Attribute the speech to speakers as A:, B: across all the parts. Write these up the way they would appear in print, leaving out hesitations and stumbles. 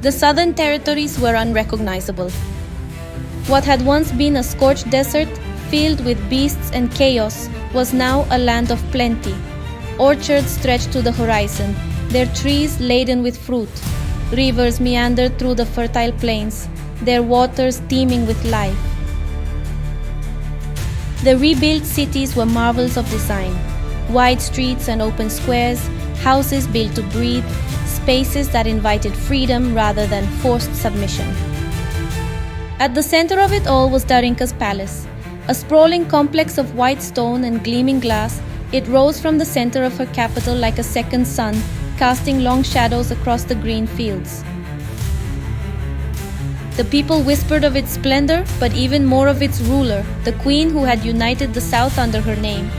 A: The southern territories were unrecognizable. What had once been a scorched desert, filled with beasts and chaos, was now a land of plenty. Orchards stretched to the horizon, their trees laden with fruit. Rivers meandered through the fertile plains, their waters teeming with life. The rebuilt cities were marvels of design. Wide streets and open squares, houses built to breathe, spaces that invited freedom rather than forced submission. At the center of it all was Darinka's palace. A sprawling complex of white stone and gleaming glass, it rose from the center of her capital like a second sun, casting long shadows across the green fields. The people whispered of its splendor, but even more of its ruler, the queen who had united the south under her name.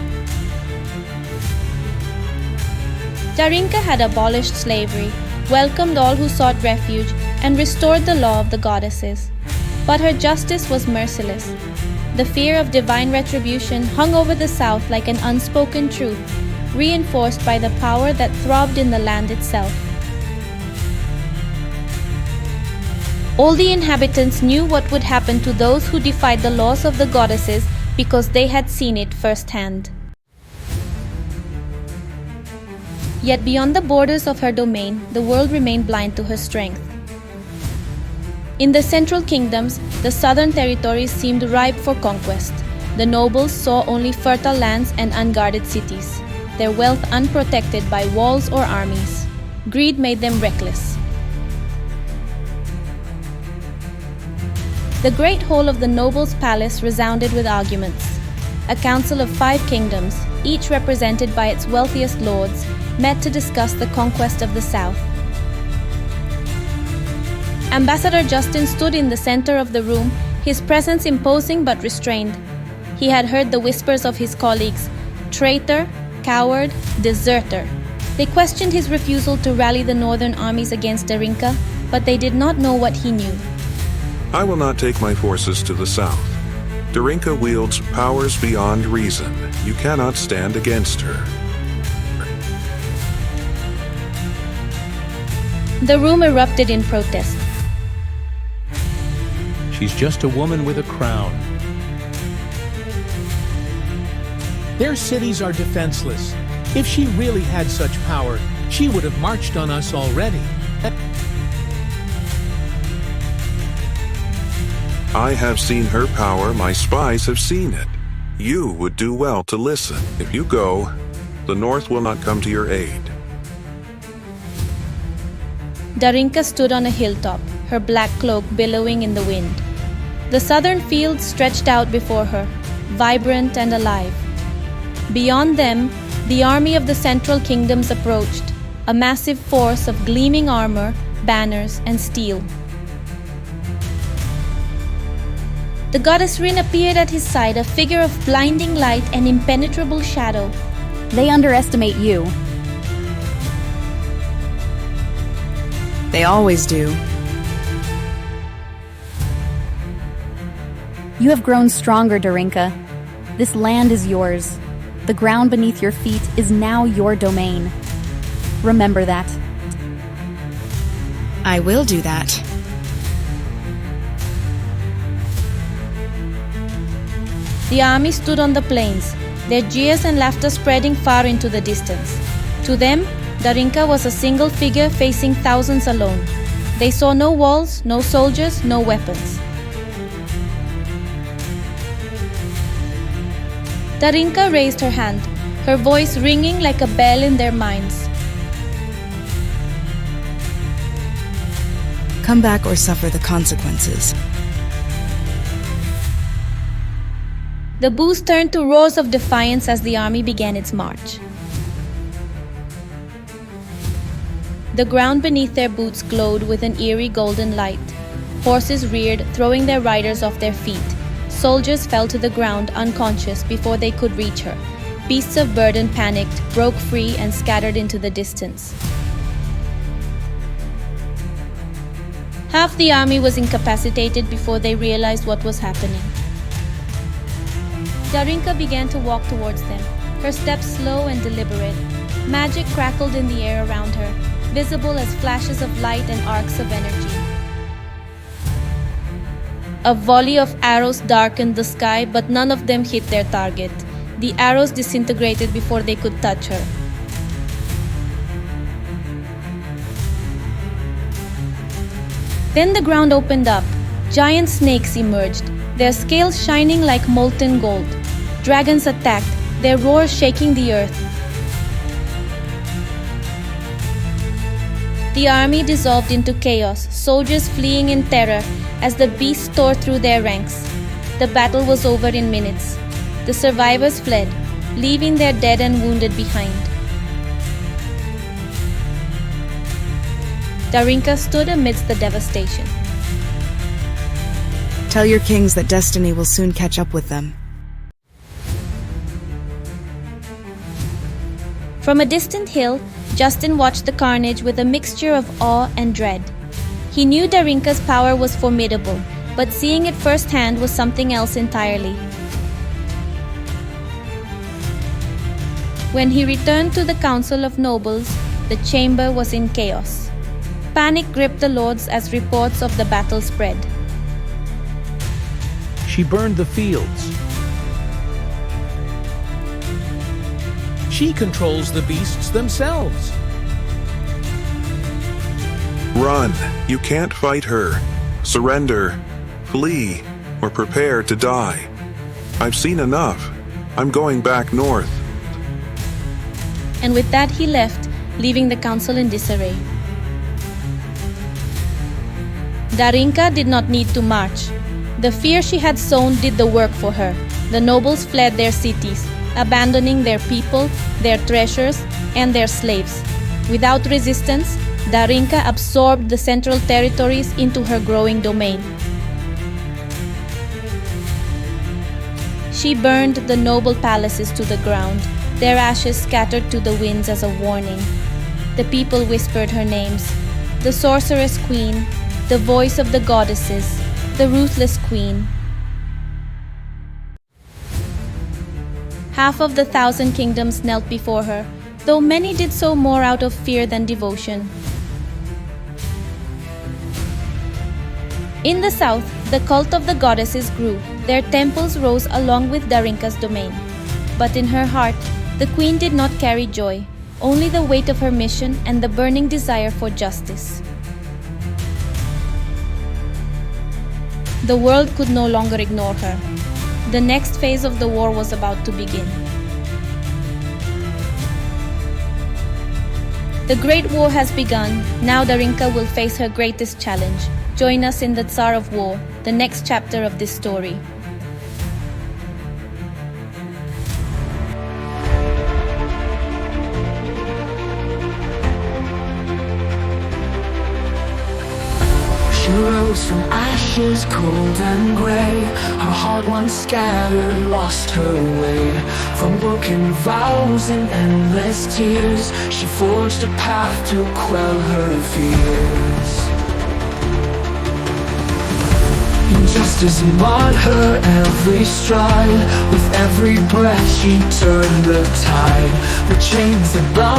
A: Darinka had abolished slavery, welcomed all who sought refuge, and restored the law of the goddesses. But her justice was merciless. The fear of divine retribution hung over the south like an unspoken truth, reinforced by the power that throbbed in the land itself. All the inhabitants knew what would happen to those who defied the laws of the goddesses because they had seen it firsthand. Yet beyond the borders of her domain, the world remained blind to her strength. In the central kingdoms, the southern territories seemed ripe for conquest. The nobles saw only fertile lands and unguarded cities, their wealth unprotected by walls or armies. Greed made them reckless. The great hall of the noble's palace resounded with arguments. A council of 5 kingdoms, each represented by its wealthiest lords, met to discuss the conquest of the south. Ambassador Justin stood in the center of the room, his presence imposing but restrained. He had heard the whispers of his colleagues, traitor, coward, deserter. They questioned his refusal to rally the northern armies against Darinka, but they did not know what he knew.
B: I will not take my forces to the south. Darinka wields powers beyond reason. You cannot stand against her.
A: The room erupted in protest.
C: She's just a woman with a crown.
D: Their cities are defenseless. If she really had such power, she would have marched on us already.
B: I have seen her power, my spies have seen it. You would do well to listen. If you go, the north will not come to your aid.
A: Darinka stood on a hilltop, her black cloak billowing in the wind. The southern fields stretched out before her, vibrant and alive. Beyond them, the army of the central kingdoms approached, a massive force of gleaming armor, banners, and steel. The goddess Rin appeared at his side, a figure of blinding light and impenetrable shadow.
E: They underestimate you.
F: They always do.
E: You have grown stronger, Darinka. This land is yours. The ground beneath your feet is now your domain. Remember that.
F: I will do that.
A: The army stood on the plains, their jeers and laughter spreading far into the distance. To them, Darinka was a single figure facing thousands alone. They saw no walls, no soldiers, no weapons. Darinka raised her hand, her voice ringing like a bell in their minds.
F: Come back or suffer the consequences.
A: The boos turned to roars of defiance as the army began its march. The ground beneath their boots glowed with an eerie golden light. Horses reared, throwing their riders off their feet. Soldiers fell to the ground unconscious before they could reach her. Beasts of burden panicked, broke free, and scattered into the distance. Half the army was incapacitated before they realized what was happening. Darinka began to walk towards them, her steps slow and deliberate. Magic crackled in the air around her. visible as flashes of light and arcs of energy. A volley of arrows darkened the sky, but none of them hit their target. The arrows disintegrated before they could touch her. Then the ground opened up. Giant snakes emerged, their scales shining like molten gold. Dragons attacked, their roars shaking the earth. The army dissolved into chaos, soldiers fleeing in terror as the beasts tore through their ranks. The battle was over in minutes. The survivors fled, leaving their dead and wounded behind. Darinka stood amidst the devastation.
F: Tell your kings that destiny will soon catch up with them.
A: From a distant hill, Justin watched the carnage with a mixture of awe and dread. He knew Darinka's power was formidable, but seeing it firsthand was something else entirely. When he returned to the Council of Nobles, the chamber was in chaos. Panic gripped the lords as reports of the battle spread.
C: She burned the fields.
D: She controls the beasts themselves.
B: Run. You can't fight her. Surrender. Flee. Or prepare to die. I've seen enough. I'm going back north.
A: And with that he left, leaving the council in disarray. Darinka did not need to march. The fear she had sown did the work for her. The nobles fled their cities, abandoning their people, their treasures, and their slaves. Without resistance, Darinka absorbed the central territories into her growing domain. She burned the noble palaces to the ground, their ashes scattered to the winds as a warning. The people whispered her names: the sorceress queen, the voice of the goddesses, the ruthless queen. Half of the 1,000 kingdoms knelt before her, though many did so more out of fear than devotion. In the south, the cult of the goddesses grew. Their temples rose along with Darinka's domain. But in her heart, the queen did not carry joy, only the weight of her mission and the burning desire for justice. The world could no longer ignore her. The next phase of the war was about to begin. The Great War has begun. Now Darinka will face her greatest challenge. Join us in the Tsar of War, the next chapter of this story.
G: She rose from ashes, cold and grey. Her heart once scattered, lost her way. From broken vows and endless tears, she forged a path to quell her fears. Injustice marred her every stride. With every breath she turned the tide. The chains that bound